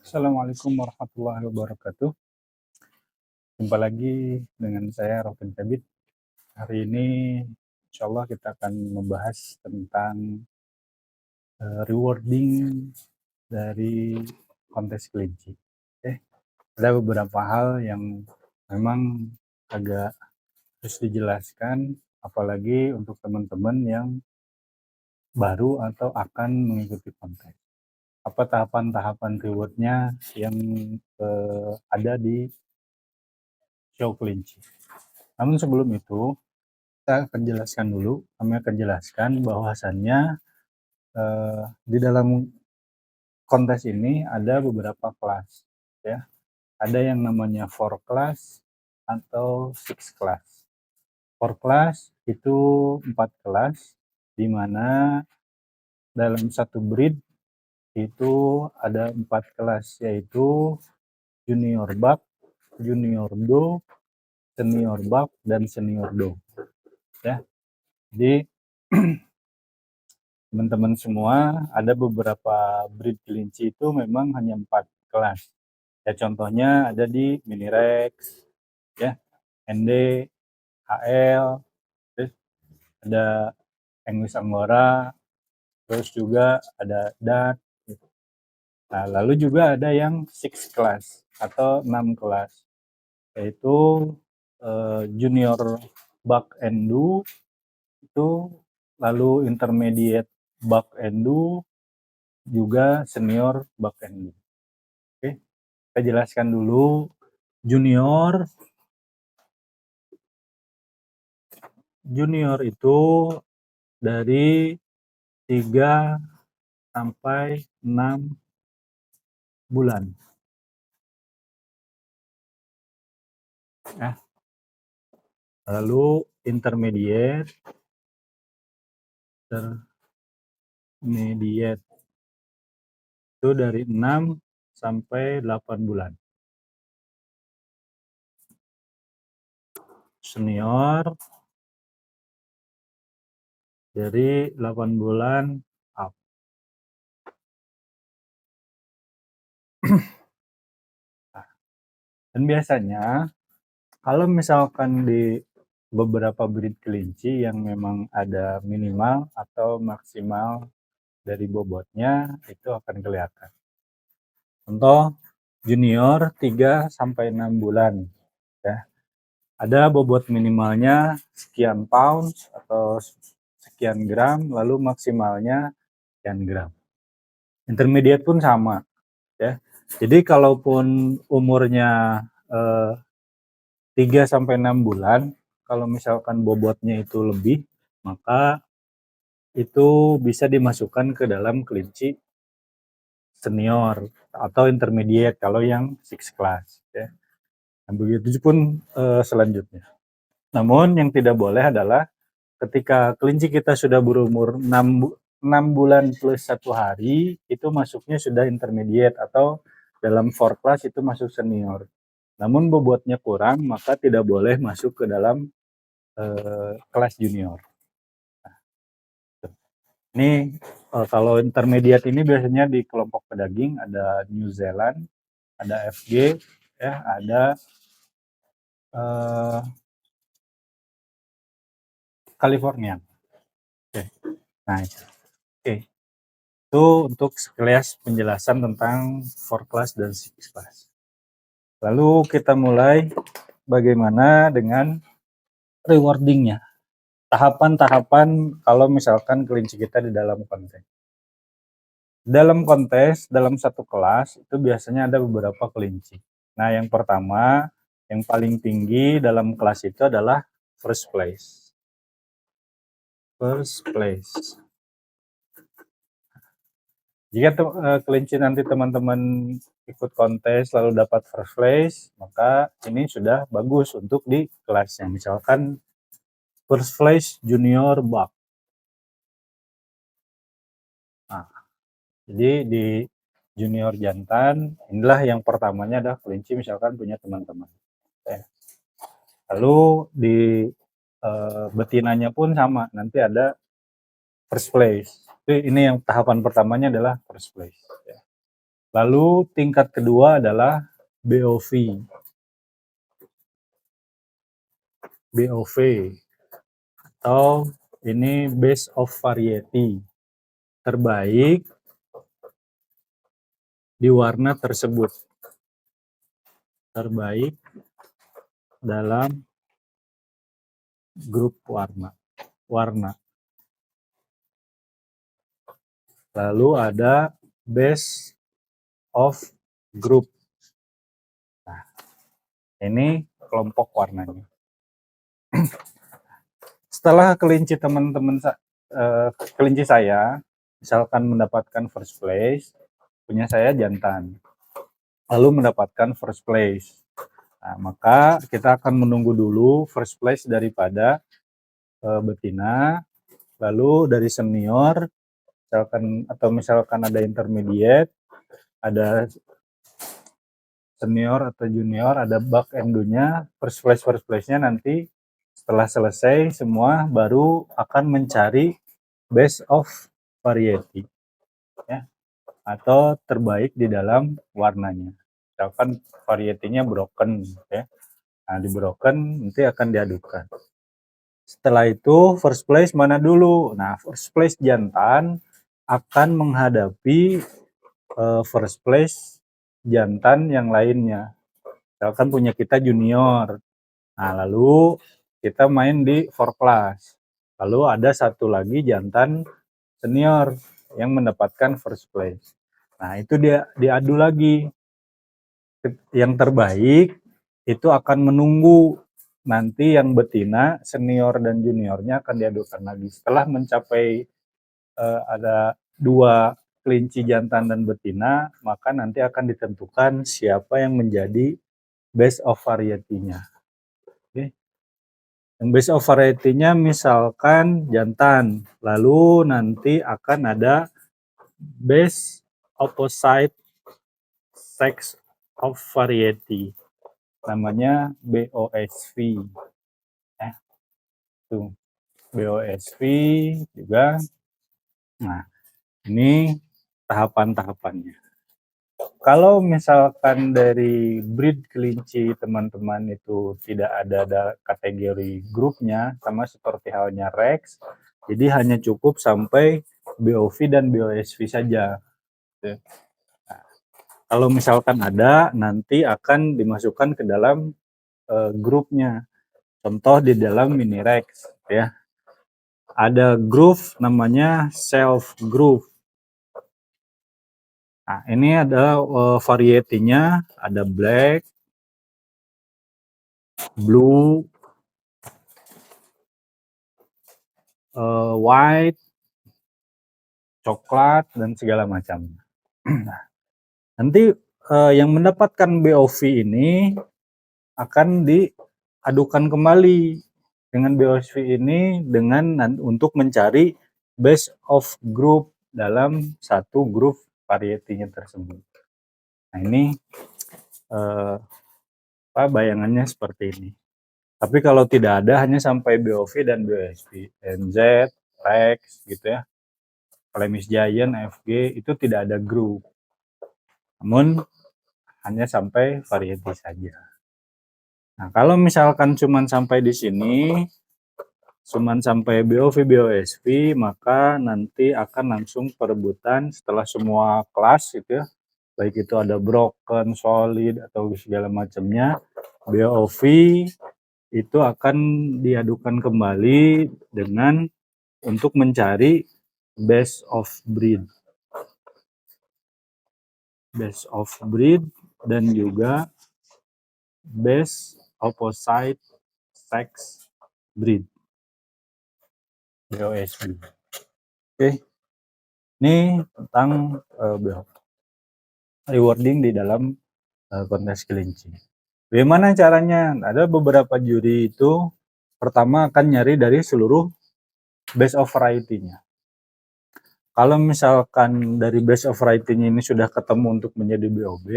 Assalamualaikum warahmatullahi wabarakatuh. Jumpa lagi dengan saya Rofin Tabit. Hari ini insya Allah kita akan membahas tentang rewarding dari kontes kelinci. Ada beberapa hal yang memang agak harus dijelaskan, apalagi untuk teman-teman yang baru atau akan mengikuti kontes. Apa tahapan-tahapan rewardnya yang ada di show kelinci. Namun sebelum itu, kami akan jelaskan bahwasannya di dalam kontes ini ada beberapa kelas, ya. Ada yang namanya 4 class atau 6 class. 4 class itu 4 kelas, di mana dalam satu breed itu ada 4 kelas, yaitu junior buck, junior doe, senior buck, dan senior doe. Ya, jadi teman-teman semua, ada beberapa breed kelinci itu memang hanya 4 kelas. Ya, contohnya ada di Mini Rex, ya, ND, HL, terus ada English Angora, terus juga ada Dart. Nah, lalu juga ada yang 6 kelas atau 6 kelas, yaitu junior buck and doe itu, lalu intermediate buck and doe, juga senior buck and doe. Oke, kita jelaskan dulu junior. Junior itu dari 3 sampai 6 bulan. Ya. Lalu intermediate itu dari 6 sampai 8 bulan. Senior dari 8 bulan up. Dan biasanya kalau misalkan di beberapa breed kelinci yang memang ada minimal atau maksimal dari bobotnya, itu akan kelihatan. Contoh junior 3 sampai 6 bulan, ya. Ada bobot minimalnya sekian pounds atau sekian gram, lalu maksimalnya sekian gram. Intermediate pun sama, ya. Jadi kalaupun umurnya 3 sampai 6 bulan, kalau misalkan bobotnya itu lebih, maka itu bisa dimasukkan ke dalam kelinci senior atau intermediate kalau yang 6 class, ya. Nah, begitu pun selanjutnya. Namun yang tidak boleh adalah ketika kelinci kita sudah berumur 6 bulan plus 1 hari, itu masuknya sudah intermediate, atau dalam 4 class itu masuk senior. Namun bobotnya kurang, maka tidak boleh masuk ke dalam kelas junior. Nah, ini kalau intermediate ini biasanya di kelompok pedaging ada New Zealand, ada FG, ya, ada California. Oke. Nah, oke. Itu untuk sekilas penjelasan tentang 4 class dan 6 class. Lalu kita mulai bagaimana dengan rewardingnya. Tahapan-tahapan kalau misalkan kelinci kita di dalam kontes. Dalam kontes, dalam satu kelas, itu biasanya ada beberapa kelinci. Nah, yang pertama, yang paling tinggi dalam kelas itu adalah first place. First place. Jika kelinci nanti teman-teman ikut kontes lalu dapat first place, maka ini sudah bagus untuk di kelasnya. Misalkan first place junior buck. Nah, jadi di junior jantan, inilah yang pertamanya adalah kelinci misalkan punya teman-teman. Lalu di betinanya pun sama, nanti ada first place. Jadi ini yang tahapan pertamanya adalah first place. Ya. Lalu tingkat kedua adalah BOV. BOV atau ini best of variety, terbaik di warna tersebut, terbaik dalam grup warna. Lalu ada best of group. Nah, ini kelompok warnanya. Setelah kelinci teman-teman kelinci saya misalkan mendapatkan first place, punya saya jantan, lalu mendapatkan first place. Nah, maka kita akan menunggu dulu first place daripada betina, lalu dari senior misalkan ada intermediate, ada senior atau junior, ada buck and-nya, first place-nya nanti setelah selesai semua baru akan mencari best of variety, ya, atau terbaik di dalam warnanya. Misalkan variety-nya broken, ya. Nah, di broken nanti akan diadukan. Setelah itu first place mana dulu? Nah, first place jantan akan menghadapi first place jantan yang lainnya. Misalkan punya kita junior. Nah, lalu kita main di 4 class. Lalu ada satu lagi jantan senior yang mendapatkan first place. Nah, itu dia diadu lagi. Yang terbaik itu akan menunggu nanti yang betina, senior dan juniornya akan diadukan lagi. Setelah mencapai ada 2 kelinci jantan dan betina, maka nanti akan ditentukan siapa yang menjadi best of variety-nya. Oke. Yang best of variety-nya misalkan jantan, lalu nanti akan ada best opposite sex of variety, namanya BOSV. Tuh, BOSV juga. Nah, ini tahapan-tahapannya. Kalau misalkan dari breed kelinci teman-teman itu tidak ada kategori grupnya, sama seperti halnya Rex, jadi hanya cukup sampai BOV dan BOSV saja. Nah, kalau misalkan ada, nanti akan dimasukkan ke dalam grupnya. Contoh di dalam mini Rex, ya. Ada groove namanya self groove. Nah, ini ada variety-nya, ada black, blue, white, coklat, dan segala macam. Nah, nanti yang mendapatkan BOV ini akan diadukan kembali dengan BOV ini untuk mencari best of group dalam satu grup variety-nya tersebut. Nah, ini bayangannya seperti ini. Tapi kalau tidak ada, hanya sampai BOV dan BOSV, NZ, Rex, gitu ya. Flemish Giant, FG, itu tidak ada grup. Namun, hanya sampai variety saja. Nah, kalau misalkan cuman sampai di sini, cuman sampai BOV, BOSV, maka nanti akan langsung perebutan setelah semua kelas, gitu ya. Baik itu ada broken, solid, atau segala macamnya, BOV itu akan diadukan kembali dengan untuk mencari best of breed dan juga best opposite sex breed, BOSB. Oke, ini tentang rewarding di dalam kontes kelinci. Bagaimana caranya? Ada beberapa juri itu pertama akan nyari dari seluruh best of variety-nya. Kalau misalkan dari best of variety-nya ini sudah ketemu untuk menjadi BOB,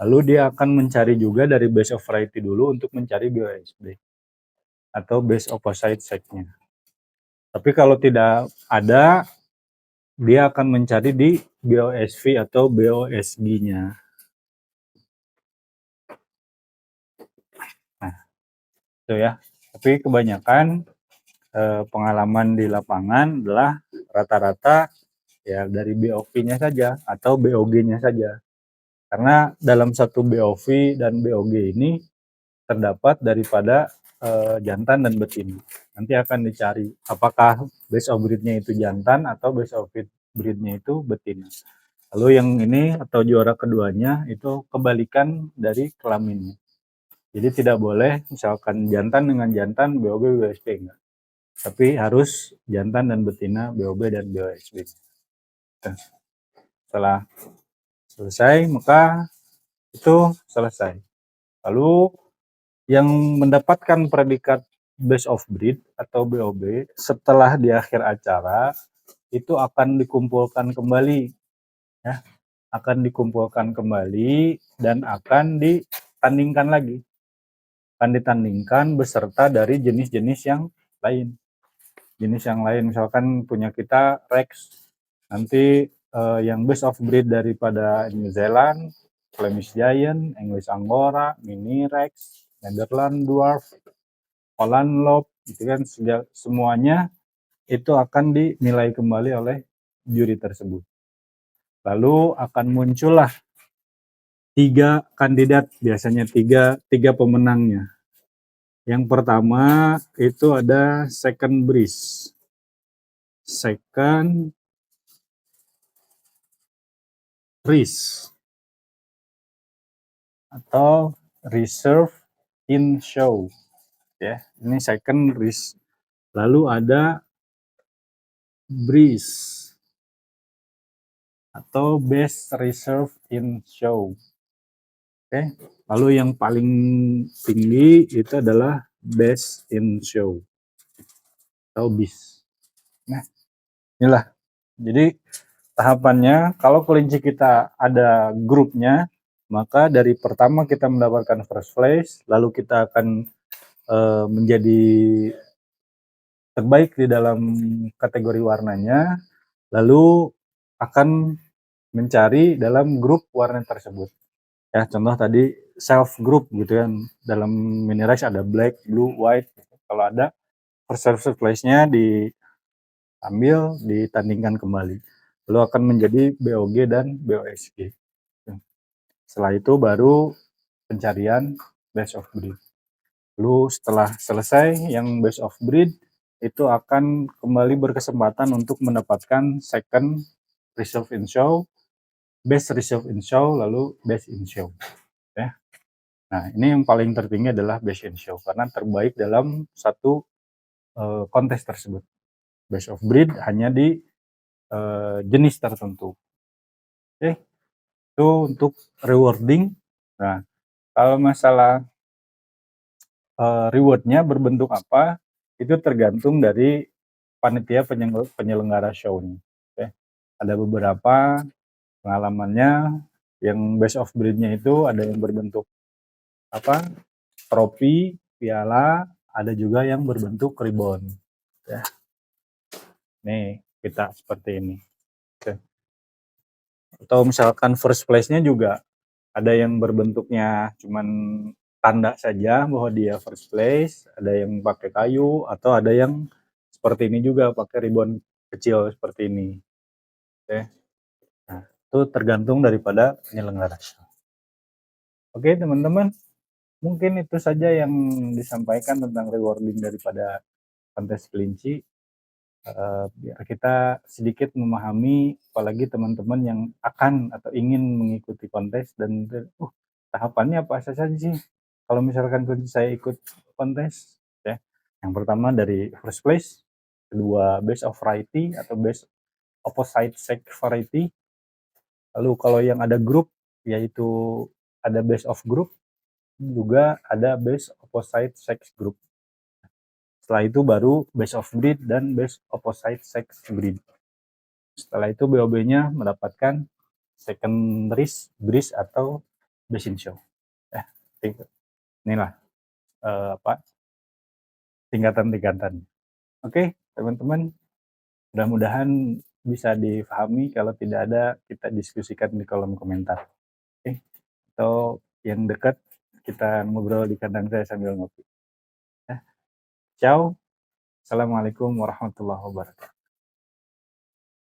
lalu dia akan mencari juga dari best of variety dulu untuk mencari BOSB atau best opposite sex-nya. Tapi kalau tidak ada, dia akan mencari di BOSV atau BOSG-nya. Nah, itu ya. Tapi kebanyakan pengalaman di lapangan adalah rata-rata ya dari BOV-nya saja atau BOG-nya saja. Karena dalam satu BOV dan BOG ini terdapat daripada jantan dan betina. Nanti akan dicari apakah base of breed-nya itu jantan atau base of breed-nya itu betina. Lalu yang ini atau juara keduanya itu kebalikan dari kelaminnya. Jadi tidak boleh misalkan jantan dengan jantan BOB BOSP enggak. Tapi harus jantan dan betina BOB dan BOSB. Setelah selesai maka itu selesai. Lalu yang mendapatkan predikat base of breed atau BOB setelah di akhir acara itu akan dikumpulkan kembali ya, akan dikumpulkan kembali dan akan ditandingkan lagi. Akan ditandingkan beserta dari jenis-jenis yang lain. Jenis yang lain misalkan punya kita Rex. Nanti yang base of breed daripada New Zealand, Flemish Giant, English Angora, Mini Rex, Netherland Dwarf, Holland Lob, itu kan semuanya itu akan dinilai kembali oleh juri tersebut. Lalu akan muncullah 3 kandidat, biasanya tiga pemenangnya. Yang pertama itu ada second breeze. Second breeze atau reserve in show ya. Ini second breeze. Lalu ada breeze atau best reserve in show. Oke. Lalu yang paling tinggi itu adalah best in show atau BIS. Nah, inilah. Jadi tahapannya kalau kelinci kita ada grupnya, maka dari pertama kita mendapatkan first place, lalu kita akan menjadi terbaik di dalam kategori warnanya, lalu akan mencari dalam grup warna tersebut. Ya, contoh tadi self group gitu kan. Dalam mini race ada black, blue, white. Kalau ada first place-nya diambil, ditandingkan kembali. Lalu akan menjadi BOG dan BOSG. Setelah itu baru pencarian base of breed. Lalu setelah selesai yang base of breed itu akan kembali berkesempatan untuk mendapatkan second reserve in show, best reserve in show, lalu best in show. Ya. Nah, ini yang paling tertinggi adalah best in show karena terbaik dalam satu kontes tersebut. Best of breed hanya di jenis tertentu. Oke, itu untuk rewarding. Nah, kalau masalah rewardnya berbentuk apa, itu tergantung dari panitia penyelenggara show-nya. Oke. Ada beberapa pengalamannya yang best of breed-nya itu ada yang berbentuk apa? Trofi, piala, ada juga yang berbentuk ribbon. Ya. Nih, kita seperti ini. Oke. Atau misalkan first place-nya juga ada yang berbentuknya cuman tanda saja bahwa dia first place, ada yang pakai kayu, atau ada yang seperti ini juga pakai ribbon kecil seperti ini. Oke. Nah, itu tergantung daripada penyelenggara. Oke, teman-teman, mungkin itu saja yang disampaikan tentang rewarding daripada kontes kelinci. Biar kita sedikit memahami, apalagi teman-teman yang akan atau ingin mengikuti kontes dan tahapannya apa saja sih kalau misalkan saya ikut kontes ya. Yang pertama dari first place, kedua best of variety atau best opposite sex variety. Lalu kalau yang ada grup yaitu ada best of group, juga ada best opposite sex group. Setelah itu baru best of breed dan best opposite sex breed. Setelah itu BOB-nya mendapatkan second breeze atau best in show. Inilah tingkatan-tingkatan. Oke, teman-teman, mudah-mudahan bisa difahami, kalau tidak ada kita diskusikan di kolom komentar, oke? Atau yang dekat kita ngobrol di kandang saya sambil ngopi, ya. Ciao, assalamualaikum warahmatullahi wabarakatuh.